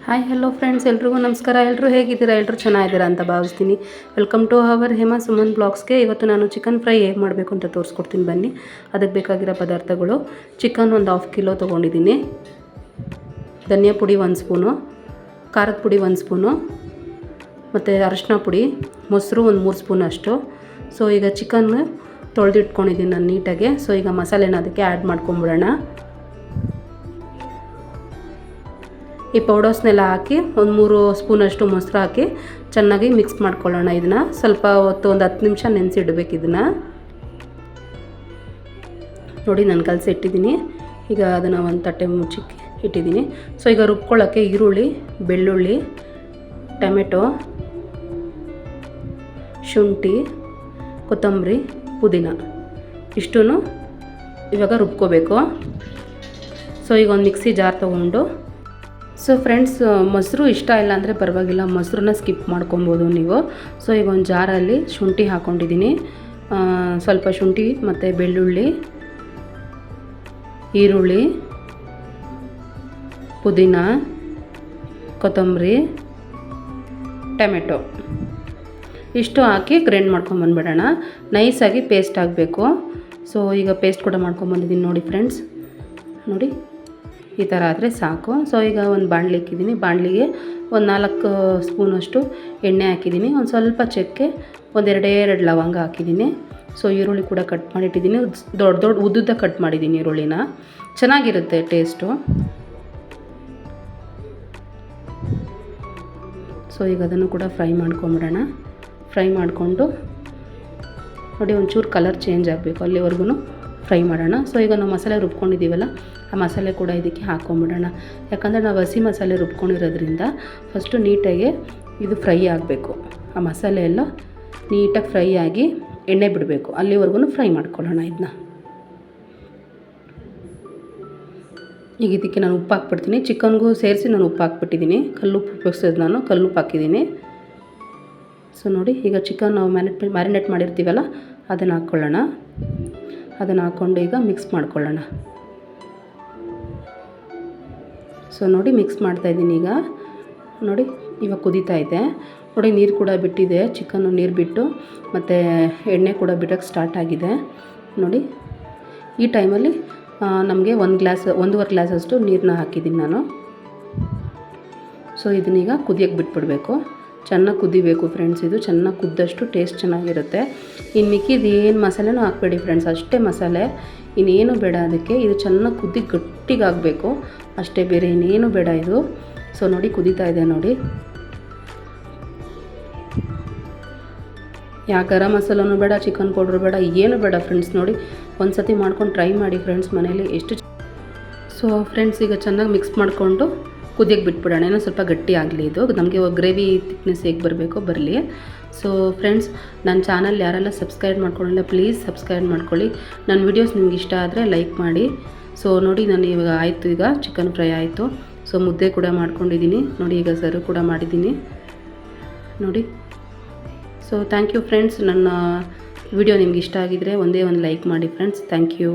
Hi hello friends, ಎಲ್ರಿಗೂ ನಮಸ್ಕಾರ. ಎಲ್ಲರೂ ಹೇಗಿದ್ದೀರಾ? ಎಲ್ಲರೂ ಚೆನ್ನಾಗಿದ್ದೀರಾ ಅಂತ ಭಾವಿಸ್ತೀನಿ. Welcome to our Hema Suman ಬ್ಲಾಗ್ಸ್ಗೆ. ಇವತ್ತು ನಾನು ಚಿಕನ್ ಫ್ರೈ ಹೇಗೆ ಮಾಡಬೇಕು ಅಂತ ತೋರಿಸ್ಕೊಡ್ತೀನಿ ಬನ್ನಿ. ಅದಕ್ಕೆ ಬೇಕಾಗಿರೋ ಪದಾರ್ಥಗಳು: ಚಿಕನ್ ಒಂದು 1/2 ಕಿಲೋ ತೊಗೊಂಡಿದ್ದೀನಿ, ಧನಿಯಾ ಪುಡಿ 1 ಸ್ಪೂನು, ಖಾರದ ಪುಡಿ 1 ಸ್ಪೂನು, ಮತ್ತು ಅರಶಿನ ಪುಡಿ, ಮೊಸರು ಒಂದು 3 ಸ್ಪೂನ್ ಅಷ್ಟು. ಸೊ ಈಗ ಚಿಕನ್ ತೊಳೆದಿಟ್ಕೊಂಡಿದ್ದೀನಿ ನಾನು ನೀಟಾಗೆ. ಸೊ ಈಗ ಮಸಾಲೆನ ಅದಕ್ಕೆ ಆ್ಯಡ್ ಮಾಡ್ಕೊಂಬಿಡೋಣ. ಈ ಪೌಡರ್ಸ್ನೆಲ್ಲ ಹಾಕಿ ಒಂದು 3 ಸ್ಪೂನಷ್ಟು ಮೊಸರು ಹಾಕಿ ಚೆನ್ನಾಗಿ ಮಿಕ್ಸ್ ಮಾಡ್ಕೊಳ್ಳೋಣ. ಇದನ್ನು ಸ್ವಲ್ಪ ಹೊತ್ತು ಒಂದು 10 ನಿಮಿಷ ನೆನೆಸಿಡ್ಬೇಕು. ಇದನ್ನು ನೋಡಿ ನಾನು ಕಲಸಿ ಇಟ್ಟಿದ್ದೀನಿ. ಈಗ ಅದನ್ನು ಒಂದು ತಟ್ಟೆ ಮುಚ್ಚಿ ಇಟ್ಟಿದ್ದೀನಿ. ಸೊ ಈಗ ರುಬ್ಕೊಳ್ಳೋಕ್ಕೆ ಈರುಳ್ಳಿ, ಬೆಳ್ಳುಳ್ಳಿ, ಟೊಮೆಟೊ, ಶುಂಠಿ, ಕೊತ್ತಂಬರಿ, ಪುದೀನ ಇಷ್ಟೂ ಇವಾಗ ರುಬ್ಕೋಬೇಕು. ಸೊ ಈಗ ಒಂದು ಮಿಕ್ಸಿ ಜಾರ್ ತೊಗೊಂಡು, ಸೊ ಫ್ರೆಂಡ್ಸ್, ಮೊಸರು ಇಷ್ಟ ಇಲ್ಲ ಅಂದರೆ ಪರವಾಗಿಲ್ಲ, ಮೊಸರನ್ನ ಸ್ಕಿಪ್ ಮಾಡ್ಕೊಬೋದು ನೀವು. ಸೊ ಈಗ ಒಂದು ಜಾರಲ್ಲಿ ಶುಂಠಿ ಹಾಕ್ಕೊಂಡಿದ್ದೀನಿ. ಸ್ವಲ್ಪ ಶುಂಠಿ ಮತ್ತು ಬೆಳ್ಳುಳ್ಳಿ, ಈರುಳ್ಳಿ, ಪುದೀನ, ಕೊತ್ತಂಬರಿ, ಟೊಮೆಟೊ ಇಷ್ಟು ಹಾಕಿ ಗ್ರೈಂಡ್ ಮಾಡ್ಕೊಂಬಂದ್ಬಿಡೋಣ. ನೈಸಾಗಿ ಪೇಸ್ಟ್ ಆಗಬೇಕು. ಸೊ ಈಗ ಪೇಸ್ಟ್ ಕೂಡ ಮಾಡ್ಕೊಂಬಂದಿದ್ದೀನಿ ನೋಡಿ ಫ್ರೆಂಡ್ಸ್. ನೋಡಿ ಈ ಥರ ಆದರೆ ಸಾಕು. ಸೊ ಈಗ ಒಂದು ಬಾಣಲಿ ಇಕ್ಕಿದ್ದೀನಿ. ಬಾಣಲಿಗೆ ಒಂದು 4 ಸ್ಪೂನಷ್ಟು ಎಣ್ಣೆ ಹಾಕಿದ್ದೀನಿ. ಒಂದು ಸ್ವಲ್ಪ ಚಕ್ಕೆ, ಒಂದು 2 ಲವಂಗ ಹಾಕಿದ್ದೀನಿ. ಸೊ ಈರುಳ್ಳಿ ಕೂಡ ಕಟ್ ಮಾಡಿಟ್ಟಿದ್ದೀನಿ. ದೊಡ್ಡ ಉದ್ದುದ್ದ ಕಟ್ ಮಾಡಿದ್ದೀನಿ ಈರುಳ್ಳಿನ, ಚೆನ್ನಾಗಿರುತ್ತೆ ಟೇಸ್ಟು. ಸೊ ಈಗ ಅದನ್ನು ಕೂಡ ಫ್ರೈ ಮಾಡ್ಕೊಂಬಿಡೋಣ. ಫ್ರೈ ಮಾಡಿಕೊಂಡು ನೋಡಿ ಒಂಚೂರು ಕಲರ್ ಚೇಂಜ್ ಆಗಬೇಕು, ಅಲ್ಲಿವರೆಗೂ ಫ್ರೈ ಮಾಡೋಣ. ಸೊ ಈಗ ನಾವು ಮಸಾಲೆ ರುಬ್ಕೊಂಡಿದ್ದೀವಲ್ಲ, ಆ ಮಸಾಲೆ ಕೂಡ ಇದಕ್ಕೆ ಹಾಕ್ಕೊಂಬಿಡೋಣ. ಯಾಕಂದರೆ ನಾವು ಹಸಿ ಮಸಾಲೆ ರುಬ್ಕೊಂಡಿರೋದ್ರಿಂದ ಫಸ್ಟು ನೀಟಾಗಿ ಇದು ಫ್ರೈ ಆಗಬೇಕು. ಆ ಮಸಾಲೆ ಎಲ್ಲ ನೀಟಾಗಿ ಫ್ರೈ ಆಗಿ ಎಣ್ಣೆ ಬಿಡಬೇಕು, ಅಲ್ಲಿವರೆಗೂ ಫ್ರೈ ಮಾಡ್ಕೊಳ್ಳೋಣ ಇದನ್ನ. ಈಗ ಇದಕ್ಕೆ ನಾನು ಉಪ್ಪು ಹಾಕ್ಬಿಡ್ತೀನಿ. ಚಿಕನ್ಗೂ ಸೇರಿಸಿ ನಾನು ಉಪ್ಪು ಹಾಕ್ಬಿಟ್ಟಿದ್ದೀನಿ. ಕಲ್ಲುಪ್ಪು ಉಪಯೋಗಿಸೋದು ನಾನು, ಕಲ್ಲುಪ್ಪು ಹಾಕಿದ್ದೀನಿ. ಸೊ ನೋಡಿ ಈಗ ಚಿಕನ್ ನಾವು ಮ್ಯಾರಿನೇಟ್ ಮಾಡಿರ್ತೀವಲ್ಲ ಅದನ್ನು ಹಾಕ್ಕೊಳ್ಳೋಣ. ಅದನ್ನು ಹಾಕ್ಕೊಂಡು ಈಗ ಮಿಕ್ಸ್ ಮಾಡ್ಕೊಳ್ಳೋಣ. ಸೊ ನೋಡಿ ಮಿಕ್ಸ್ ಮಾಡ್ತಾಯಿದ್ದೀನಿ. ಈಗ ನೋಡಿ ಇವಾಗ ಕುದೀತಾ ಇದೆ ನೋಡಿ, ನೀರು ಕೂಡ ಬಿಟ್ಟಿದೆ. ಚಿಕನ್ನು ನೀರು ಬಿಟ್ಟು ಮತ್ತು ಎಣ್ಣೆ ಕೂಡ ಬಿಡೋಕ್ಕೆ ಸ್ಟಾರ್ಟ್ ಆಗಿದೆ ನೋಡಿ. ಈ ಟೈಮಲ್ಲಿ ನಮಗೆ 1.5 ಗ್ಲಾಸಷ್ಟು ನೀರನ್ನ ಹಾಕಿದ್ದೀನಿ ನಾನು. ಸೊ ಇದನ್ನೀಗ ಕುದಿಯೋಕ್ಕೆ ಬಿಟ್ಬಿಡಬೇಕು. ಚೆನ್ನಾಗಿ ಕುದಿಬೇಕು ಫ್ರೆಂಡ್ಸ್. ಇದು ಚೆನ್ನಾಗಿ ಕುದ್ದಷ್ಟು ಟೇಸ್ಟ್ ಚೆನ್ನಾಗಿರುತ್ತೆ. ಇನ್ನು ಮಿಕ್ಕಿದ್ದು ಏನು ಮಸಾಲೆನೂ ಹಾಕಬೇಡಿ ಫ್ರೆಂಡ್ಸ್, ಅಷ್ಟೇ ಮಸಾಲೆ, ಇನ್ನೇನು ಬೇಡ ಅದಕ್ಕೆ. ಇದು ಚೆನ್ನಾಗಿ ಕುದಿ ಗಟ್ಟಿಗಾಗಬೇಕು ಅಷ್ಟೇ, ಬೇರೆ ಇನ್ನೇನು ಬೇಡ ಇದು. ಸೊ ನೋಡಿ ಕುದೀತಾ ಇದೆ ನೋಡಿ. ಗರಂ ಮಸಾಲನೂ ಬೇಡ, ಚಿಕನ್ ಪೌಡ್ರು ಬೇಡ, ಏನು ಬೇಡ ಫ್ರೆಂಡ್ಸ್. ನೋಡಿ ಒಂದು ಸತಿ ಮಾಡ್ಕೊಂಡು ಟ್ರೈ ಮಾಡಿ ಫ್ರೆಂಡ್ಸ್ ಮನೇಲಿ ಎಷ್ಟು. ಸೊ ಫ್ರೆಂಡ್ಸ್ ಈಗ ಚೆನ್ನಾಗಿ ಮಿಕ್ಸ್ ಮಾಡಿಕೊಂಡು ಕುದಿಯೋಕ್ಕೆ ಬಿಟ್ಬಿಡೋಣ. ಏನೋ ಸ್ವಲ್ಪ ಗಟ್ಟಿ ಆಗಲಿ ಇದು, ನಮಗೆ ಗ್ರೇವಿ ಥಿಕ್ನೆಸ್ ಹೇಗೆ ಬರಬೇಕೋ ಬರಲಿ. ಸೊ ಫ್ರೆಂಡ್ಸ್, ನನ್ನ ಚಾನಲ್ ಯಾರೆಲ್ಲ ಸಬ್ಸ್ಕ್ರೈಬ್ ಮಾಡ್ಕೊಳ್ಳಿಲ್ಲ ಪ್ಲೀಸ್ ಸಬ್ಸ್ಕ್ರೈಬ್ ಮಾಡ್ಕೊಳ್ಳಿ. ನನ್ನ ವೀಡಿಯೋಸ್ ನಿಮ್ಗೆ ಇಷ್ಟ ಆದರೆ ಲೈಕ್ ಮಾಡಿ. ಸೊ ನೋಡಿ ನಾನು ಇವಾಗ ಆಯಿತು, ಈಗ ಚಿಕನ್ ಫ್ರೈ ಆಯಿತು. ಸೊ ಮುದ್ದೆ ಕೂಡ ಮಾಡ್ಕೊಂಡಿದ್ದೀನಿ ನೋಡಿ. ಈಗ ಸರ್ವ್ ಕೂಡ ಮಾಡಿದ್ದೀನಿ ನೋಡಿ. So thank you friends. ನನ್ನ ವಿಡಿಯೋ ನಿಮ್ಗೆ ಇಷ್ಟ ಆಗಿದರೆ ಒಂದೇ ಒಂದು ಲೈಕ್ ಮಾಡಿ ಫ್ರೆಂಡ್ಸ್. Thank you.